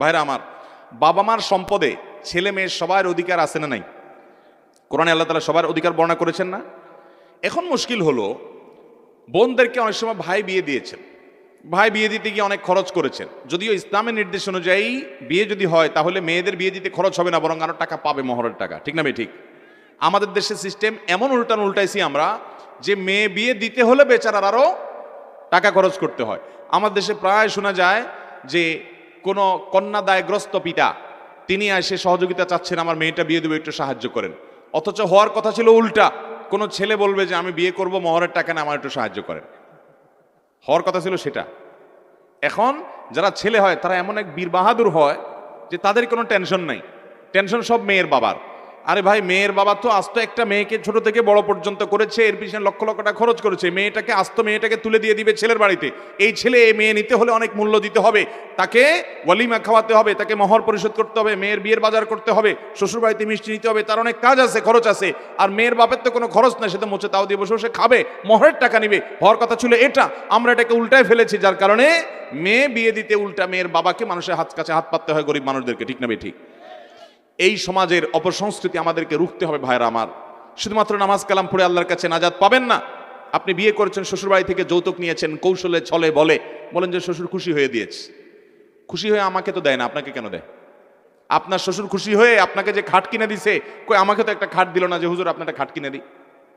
ভাইরা আমার, বাবা মার সম্পদে ছেলে মেয়ে সবার অধিকার আছে না নাই? কোরআনে আল্লাহ তাআলা সবার অধিকার বর্ণনা করেছেন না? এখন মুশকিল হলো, বোনদেরকে অনেক সময় ভাই বিয়ে দিয়েছেন, ভাই বিয়ে দিতে গিয়ে অনেক খরচ করেছেন। যদিও ইসলামের নির্দেশ অনুযায়ী বিয়ে যদি হয় তাহলে মেয়েদের বিয়ে দিতে খরচ হবে না, বরং আরো টাকা পাবে, মহরের টাকা। ঠিক না ভাই? ঠিক। আমাদের দেশের সিস্টেম এমন উল্টাইছি আমরা, যে মেয়ে বিয়ে দিতে হলে বেচারার আরো টাকা খরচ করতে হয়। আমার দেশে প্রায় শোনা যায় যে কোনো কন্যাদায়গ্রস্ত পিতা তিনি এসে সহযোগিতা চাচ্ছেন, আমার মেয়েটা বিয়ে দেবো, একটু সাহায্য করেন। অথচ হওয়ার কথা ছিল উল্টা, কোনো ছেলে বলবে যে আমি বিয়ে করব, মহরের টাকা না, আমার একটু সাহায্য করেন। হওয়ার কথা ছিল সেটা। এখন যারা ছেলে হয় তারা এমন এক বীর বাহাদুর হয় যে তাদের কোনো টেনশন নাই, টেনশন সব মেয়ের বাবার। আরে ভাই, মেয়ের বাবা তো আস্ত একটা মেয়েকে ছোট থেকে বড় পর্যন্ত করেছে, এর পিছনে লক্ষ লক্ষ টাকা খরচ করেছে, মেয়েটাকে তুলে দিয়ে দিবে ছেলের বাড়িতে। এই ছেলে এই মেয়ে নিতে হলে অনেক মূল্য দিতে হবে, তাকে ওয়ালিমা খাওয়াতে হবে, তাকে মহর পরিশোধ করতে হবে, মেয়ের বিয়ের বাজার করতে হবে, শ্বশুর বাড়িতে মিষ্টি নিতে হবে, তার অনেক কাজ আছে, খরচ আছে। আর মেয়ের বাপের তো কোনো খরচ নাই, সে তো মোচে তাও দিয়ে বসে বসে খাবে, মহরের টাকা নিবে। হওয়ার কথা ছিল এটা, আমরা এটাকে উল্টায় ফেলেছি, যার কারণে মেয়ে বিয়ে দিতে উল্টা মেয়ের বাবাকে মানুষের কাছে হাত পাততে হয়, গরিব মানুষদেরকে। ঠিক না ভাই? ঠিক। এই সমাজের অপসংস্কৃতি আমাদেরকে রুখতে হবে ভাইরা আমার। শুধুমাত্র নামাজ কালাম পড়ে আল্লাহর কাছে নাজাত পাবেন না। আপনি বিয়ে করেছেন, শ্বশুর বাড়ি থেকে যৌতুক নিয়েছেন, কৌশলে ছলে বলেন যে শ্বশুর খুশি হয়ে দিয়েছে। খুশি হয়ে আমাকে তো দেয় না, আপনাকে কেন দেয়? আপনার শ্বশুর খুশি হয়ে আপনাকে যে খাট কিনে দিছে, কই আমাকে তো একটা খাট দিল না যে হুজুর আপনার একটা খাট কিনে দিই।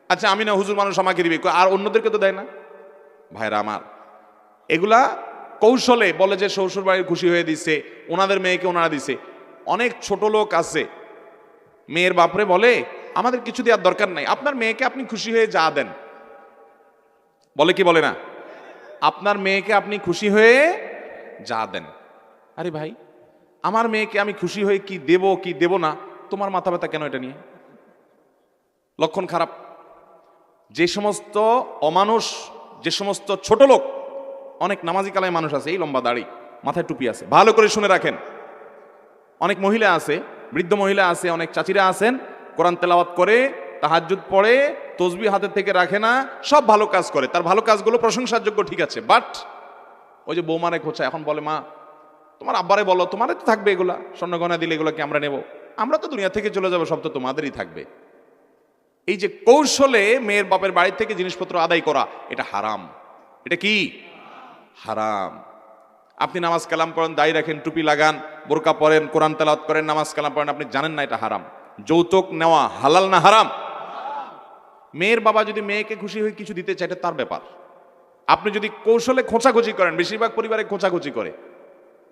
আচ্ছা আমি না হুজুর, মানুষ আমাকে দিবে, আর অন্যদেরকে তো দেয় না। ভাইরা আমার, এগুলা কৌশলে বলে যে শ্বশুর বাড়ির খুশি হয়ে দিছে, ওনাদের মেয়েকে ওনারা দিছে। অনেক ছোট লোক আছে, মেয়ের বাপরে বলে আমাদের কিছু দেওয়ার দরকার নাই, আপনার মেয়েকে আপনি খুশি হয়ে যা দেন। বলে কি বলে না? আপনার মেয়েকে আপনি খুশি হয়ে যা দেন। আরে ভাই, আমার মেয়েকে আমি খুশি হয়ে কি দেব কি দেব না, তোমার মাথা ব্যথা কেন এটা নিয়ে? লক্ষণ খারাপ। যে সমস্ত অমানুষ, যে সমস্ত ছোট লোক, অনেক নামাজি কালায় মানুষ আছে, এই লম্বা দাড়ি, মাথায় টুপি আছে, ভালো করে শুনে রাখেন। অনেক মহিলা আছে, বৃদ্ধ মহিলা আছে, অনেক চাচিরা আছেন, কোরআন তেলাওয়াত করে, তাহাজ্জুদ পড়ে, তসবিহ হাতের থেকে রাখে না, সব ভালো কাজ করে, তার ভালো কাজগুলো প্রশংসার যোগ্য, ঠিক আছে। বাট ওই যে বৌমারে খোঁচা, এখন বলে মা তোমার আব্বারে বলো, তোমারে তো থাকবে এগুলা, স্বর্ণগয়না দিলে এগুলো কি আমরা নেব? আমরা তো দুনিয়া থেকে চলে যাবো, সব তো তোমাদেরই থাকবে। এই যে কৌশলে মেয়ের বাপের বাড়ি থেকে জিনিসপত্র আদায় করা, এটা হারাম। এটা কি? হারাম। আপনি নামাজ কালাম পড়েন, দাড়ি রাখেন, টুপি লাগান, বোরকা পরেন, কোরআন তেলাওয়াত করেন, নামাজ কালাম পড়েন, আপনি জানেন না এটা হারাম। যৌতুক নেওয়া হালাল না হারাম? মেয়ের বাবা যদি মেয়েকে খুশি হয়ে কিছু দিতে চায়, এটা তার ব্যাপার। আপনি যদি কৌশলে খোঁচাখুচি করেন, বেশিরভাগ পরিবারে খোঁচাখুচি করে,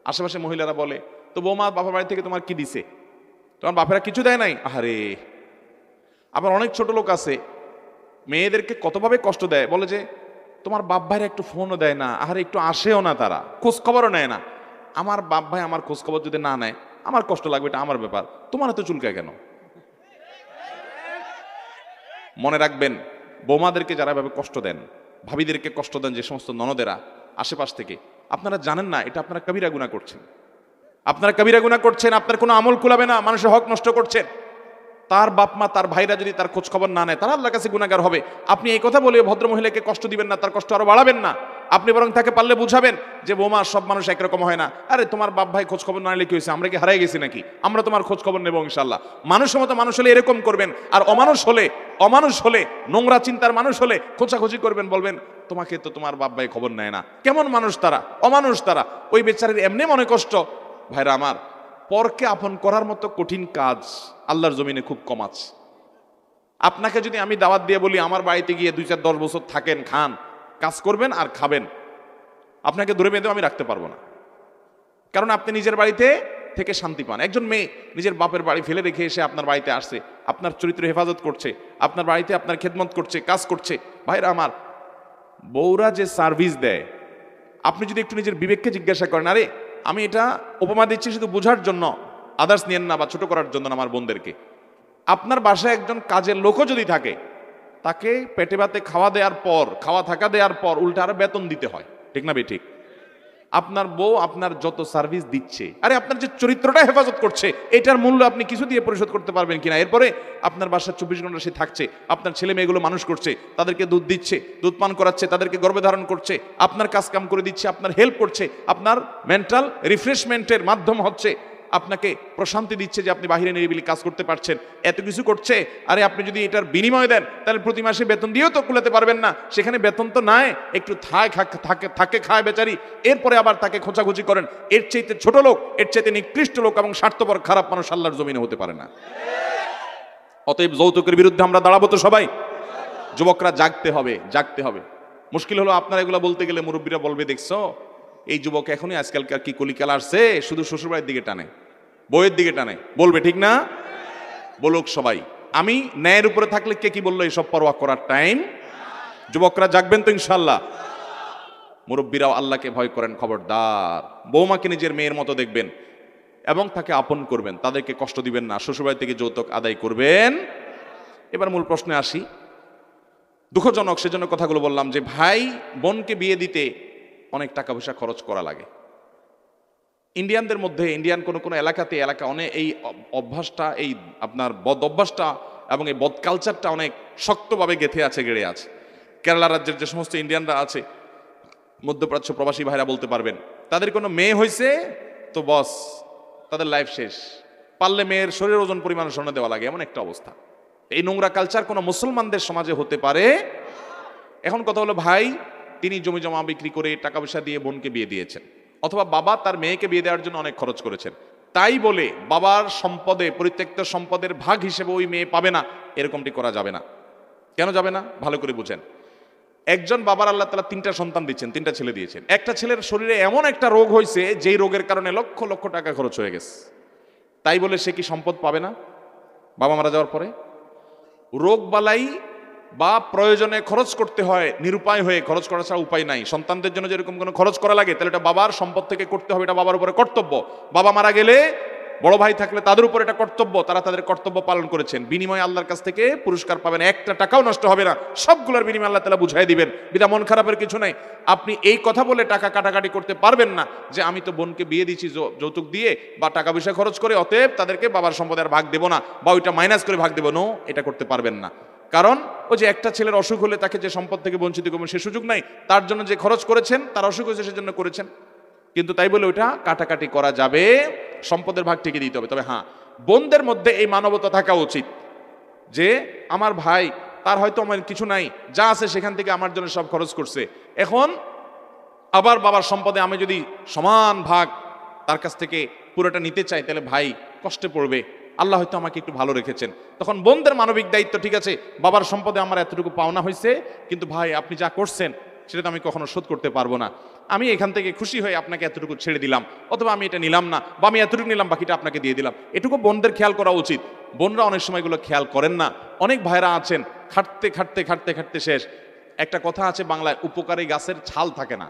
আশেপাশে মহিলারা বলে তো বৌমা বাবার বাড়ি থেকে তোমার কি দিছে? তোমার বাপেরা কিছু দেয় নাই? আরে, আবার অনেক ছোট লোক আছে, মেয়েদেরকে কতভাবে কষ্ট দেয়, বলে যে তোমার বাপ ভাইরা একটু ফোনও দেয় না, আরে একটু আসেও না, তারা খোঁজ খবরও নেয় না। আমার বাপ ভাই আমার খোঁজ খবর যদি না নেয়, আমার কষ্ট লাগবে, এটা আমার ব্যাপার, তোমার এত চুলকায় কেন? মনে রাখবেন, বৌমাদেরকে যারা ভাবে কষ্ট দেন, ভাবিদেরকে কষ্ট দেন, যে সমস্ত ননদেরা আশেপাশ থেকে, আপনারা জানেন না এটা আপনারা কবিরা গুনাহ করছেন। আপনারা কবিরা গুনাহ করছেন, আপনার কোনো আমল কুলাবে না, মানুষের হক নষ্ট করছেন। তার বাপ মা, তার ভাইরা যদি তার খোঁজ খবর না নেয়, তারা আল্লাহর কাছে গুনাহগার হবে। আপনি এই কথা বলে ভদ্র মহিলাকে কষ্ট দিবেন না, তার কষ্ট আরো বাড়াবেন না। আপনি বরং তাকে পারলে বুঝাবেন যে বৌমা, সব মানুষ একরকম হয় না। আরে তোমার বাপ ভাই খোঁজ খবর না নিলে কি হয়েছে? আমরা কি হারাই গেছি নাকি? আমরা তোমার খোঁজ খবর নেবো ইনশাল্লাহ। মানুষের মতো মানুষ হলে এরকম করবেন, আর অমানুষ হলে, নোংরা চিন্তার মানুষ হলে খোঁচাখুচি করবেন, বলবেন তোমাকে তো তোমার বাপ ভাই খবর নেয় না। কেমন মানুষ তারা? অমানুষ তারা। ওই বেচারের এমনি মনে কষ্ট। ভাইরা আমার, পরকে আপন করার মতো কঠিন কাজ আল্লাহর জমিনে খুব কম আছে। আপনাকে যদি আমি দাওয়াত দিয়ে বলি আমার বাড়িতে গিয়ে 2-4-10 বছর থাকেন, খান, কাজ করবেন আর খাবেন, আপনাকে ধরে বেঁধেও আমি রাখতে পারবো না, কারণ আপনি নিজের বাড়িতে থেকে শান্তি পান। একজন মেয়ে নিজের বাপের বাড়ি ফেলে রেখে এসে আপনার বাড়িতে আসছে, আপনার চরিত্র হেফাজত করছে, আপনার বাড়িতে আপনার খেদমত করছে, কাজ করছে। ভাইরা আমার, বউরা যে সার্ভিস দেয়, আপনি যদি একটু নিজের বিবেককে জিজ্ঞাসা করেন, আরে আমি এটা উপমা দিচ্ছি শুধু বোঝার জন্য, আদার্স নিয়েন না বা ছোট করার জন্য না আমার বোনদেরকে। আপনার বাসায় একজন কাজের লোকও যদি থাকে, তাকে পেটে ভাতে খাওয়া থাকা দেওয়ার পর উল্টা আরো বেতন দিতে হয়। ঠিক না ভাই? ঠিক। আপনার বউ আপনার যত সার্ভিস দিচ্ছে, আরে আপনার যে চরিত্রটা হেফাজত করছে, এটার মূল্য আপনি কিছু দিয়ে পরিশোধ করতে পারবেন কিনা? এরপরে আপনার বাসায় 24 ঘন্টা সে থাকছে, আপনার ছেলে মেয়েগুলো মানুষ করছে, তাদেরকে দুধ দিচ্ছে, দুধ পান করাচ্ছে, তাদেরকে গর্ভে ধারণ করছে, আপনার কাজ কাম করে দিচ্ছে, আপনার হেল্প করছে, আপনার মেন্টাল রিফ্রেশমেন্টের মাধ্যম হচ্ছে, আপনাকে প্রশান্তি দিচ্ছে যে আপনি বাহিরে নিরিবিলি কাজ করতে পারছেন, এত কিছু করছে। আরে আপনি যদি এটার বিনিময় দেন তাহলে প্রতি মাসে বেতন দিয়েও তো কুলাতে পারবেন না, সেখানে বেতন তো নাই, একটু থাকে খায় বেচারি, এরপরে আবার তাকে খোঁচাখুচি করেন। এর চাইতে ছোট লোক, এর চাইতে নিকৃষ্ট লোক এবং স্বার্থপর খারাপ মানুষ আল্লাহর জমিনে হতে পারে না। অতএব যৌতুকের বিরুদ্ধে আমরা দাঁড়াবো তো সবাই। যুবকরা জাগতে হবে, জাগতে হবে। মুশকিল হলো আপনারা এগুলো বলতে গেলে মুরব্বীরা বলবে, দেখছো এই যুবক এখনই আজকালকার কি কলিকাল আসছে, শুধু শ্বশুরবাড়ির দিকে টানে, বইয়ের দিকে টানে, বলবে ঠিক না? বলুক সবাই। আমি ন্যায়ের উপরে থাকলে কে কি বললো এসব পরোয়া করার টাইম। যুবকরা জাগবেন তো ইনশাল্লাহ। মুরব্বীরাও আল্লাহকে ভয় করেন, খবরদার। বৌমাকে নিজের মেয়ের মতো দেখবেন এবং তাকে আপন করবেন, তাদেরকে কষ্ট দিবেন না, শ্বশুরবাড়ি থেকে যৌতুক আদায় করবেন। এবার মূল প্রশ্নে আসি। দুঃখজনক সেজন্য কথাগুলো বললাম যে ভাই বোনকে বিয়ে দিতে অনেক টাকা পয়সা খরচ করা লাগে। ইন্ডিয়ানদের মধ্যে, ইন্ডিয়ান কোনো এলাকাতে অনেক এই অভ্যাসটা, এই আপনার বদ অভ্যাসটা এবং এই বদ কালচারটা অনেক শক্তভাবে গেঁথে আছে, গেড়ে আছে। কেরালা রাজ্যের যে সমস্ত ইন্ডিয়ানরা আছে, মধ্যপ্রাচ্য প্রবাসী ভাইরা বলতে পারবেন, তাদের কোনো মেয়ে হয়েছে তো বস, তাদের লাইফ শেষ। পারলে মেয়ের শরীর ওজন পরিমাণ স্বর্ণ দেওয়া লাগে, এমন একটা অবস্থা। এই নোংরা কালচার কোনো মুসলমানদের সমাজে হতে পারে? এখন কথা হলো, ভাই তিনি জমি জমা বিক্রি করে টাকা পয়সা দিয়ে বোনকে বিয়ে দিয়েছেন, অথবা বাবা তার মেয়েকে বিয়ে দেওয়ার জন্য অনেক খরচ করেছেন, তাই বলে বাবার সম্পদে, পরিত্যক্ত সম্পদের ভাগ হিসেবে ওই মেয়ে পাবে না, এরকমটি করা যাবে না। কেন যাবে না? ভালো করে বুঝেন। একজন বাবার আল্লাহ তাআলা 3টা সন্তান দিচ্ছেন, 3টা ছেলে দিয়েছেন। একটা ছেলের শরীরে এমন একটা রোগ হয়েছে, যেই রোগের কারণে লক্ষ লক্ষ টাকা খরচ হয়ে গেছে, তাই বলে সে কি সম্পদ পাবে না বাবা মারা যাওয়ার পরে? রোগ বালাই বা প্রয়োজনে খরচ করতে হয়, নিরুপায় হয়ে খরচ করা ছাড়া উপায় নাই। সন্তানদের জন্য যেরকম কোনো খরচ করা লাগে, তাহলে এটা বাবার সম্পদ থেকে করতে হবে, এটা বাবার উপরে কর্তব্য। বাবা মারা গেলে বড় ভাই থাকলে তাদের উপর এটা কর্তব্য, তারা তাদের কর্তব্য পালন করেছেন। বিনিময়ে আল্লাহর কাছ থেকে পুরস্কার পাবেন, একটা টাকাও নষ্ট হবে না, সবগুলোর বিনিময়ে আল্লাহ তাআলা বুঝাই দিবেন। বিধা মন খারাপের কিছু নাই। আপনি এই কথা বলে টাকা কাটাকাটি করতে পারবেন না যে আমি তো বোনকে বিয়ে দিচ্ছি যৌতুক দিয়ে বা টাকা পয়সা খরচ করে, অতএব তাদেরকে বাবার সম্পদের ভাগ দেবো না বা ওইটা মাইনাস করে ভাগ দেবো। নো, এটা করতে পারবেন না। কারণ ওই যে একটা ছেলের অসুখ হলে তাকে যে সম্পদ থেকে বঞ্চিত করবেন সে সুযোগ নাই, তার জন্য যে খরচ করেছেন, তার অসুখ হয়েছে সেজন্য করেছেন, কিন্তু তাই বলে ওইটা কাটাকাটি করা যাবে, সম্পদের ভাগ ঠিকই দিতে হবে। তবে হ্যাঁ, বোনদের মধ্যে এই মানবতা থাকা উচিত যে আমার ভাই, তার হয়তো আমার কিছু নাই, যা আছে সেখান থেকে আমার জন্য সব খরচ করছে, এখন আবার বাবার সম্পদে আমি যদি সমান ভাগ তার কাছ থেকে পুরোটা নিতে চাই, তাহলে ভাই কষ্টে পড়বে। আল্লাহ হয়তো আমাকে একটু ভালো রেখেছেন, তখন বোনদের মানবিক দায়িত্ব, ঠিক আছে বাবার সম্পদে আমার এতটুকু পাওনা হয়েছে, কিন্তু ভাই আপনি যা করছেন সেটা তো আমি কখনো শোধ করতে পারবো না, আমি এখান থেকে খুশি হয়ে আপনাকে এতটুকু ছেড়ে দিলাম, অথবা আমি এটা নিলাম না, বা আমি এতটুকু নিলাম বাকিটা আপনাকে দিয়ে দিলাম। এটুকু বোনদের খেয়াল করা উচিত। বোনরা অনেক সময় এগুলো খেয়াল করেন না। অনেক ভাইরা আছেন খাটতে খাটতে খাটতে খাটতে শেষ। একটা কথা আছে বাংলায়, উপকারী গাছের ছাল থাকে না।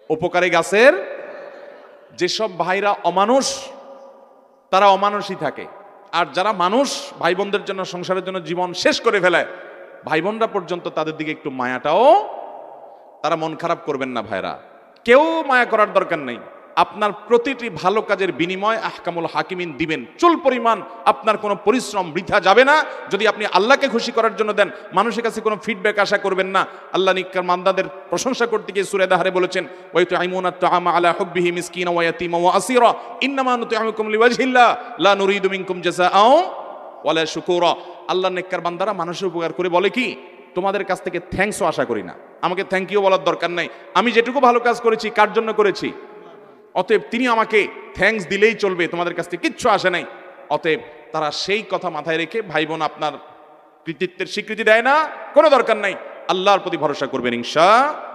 উপকারী গাছের, যেসব ভাইরা অমানুষ তারা অমানুষই থাকে, আর যারা মানুষ ভাই বোনদের জন্য, সংসারের জন্য জীবন শেষ করে ফেলায়, ভাই বোনরা পর্যন্ত তাদের দিকে একটু মায়াটাও, তারা মন খারাপ করবেন না ভাইরা, কেউ মায়া করার দরকার নেই। আপনার প্রতিটি ভালো কাজের বিনিময় আহকামুল হাকিমিন দিবেন, চুল পরিমাণ আপনার কোনো পরিশ্রম বৃথা যাবে না। যদি আপনি আল্লাহকে খুশি করার জন্য দেন, মানুষের কাছে কোনো ফিডব্যাক আশা করবেন না। আল্লাহ নিককার মান্দাদের প্রশংসা করতে গিয়ে সূরা দাহরে বলেছেন, ওয়া ইউতঈমুনা আত-তাআমা আলা হুব্বিহি মিসকিনা ওয়া ইয়াতীমা ওয়া আসীরা ইন্নামা নুতঈমুকুম লিওয়াজহিল্লাহ লা নুরিদু মিনকুম জাযাআও ওয়ালা শুকুরা। আল্লাহ নিককার বান্দারা মানুষের উপকার করে বলে কি, তোমাদের কাছ থেকে থ্যাঙ্কসও আশা করি না, আমাকে থ্যাংক ইউ বলার দরকার নাই, আমি যেটুকু ভালো কাজ করেছি কার জন্য করেছি, অতএব তিনি আমাকে থ্যাঙ্কস দিলেই চলবে, তোমাদের কাছ থেকে কিচ্ছু আসে নাই। অতএব তারা সেই কথা মাথায় রেখে, ভাই বোন আপনার কৃতিত্বের স্বীকৃতি দেয় না, কোনো দরকার নাই, আল্লাহর প্রতি ভরসা করবেন ইনশাআল্লাহ।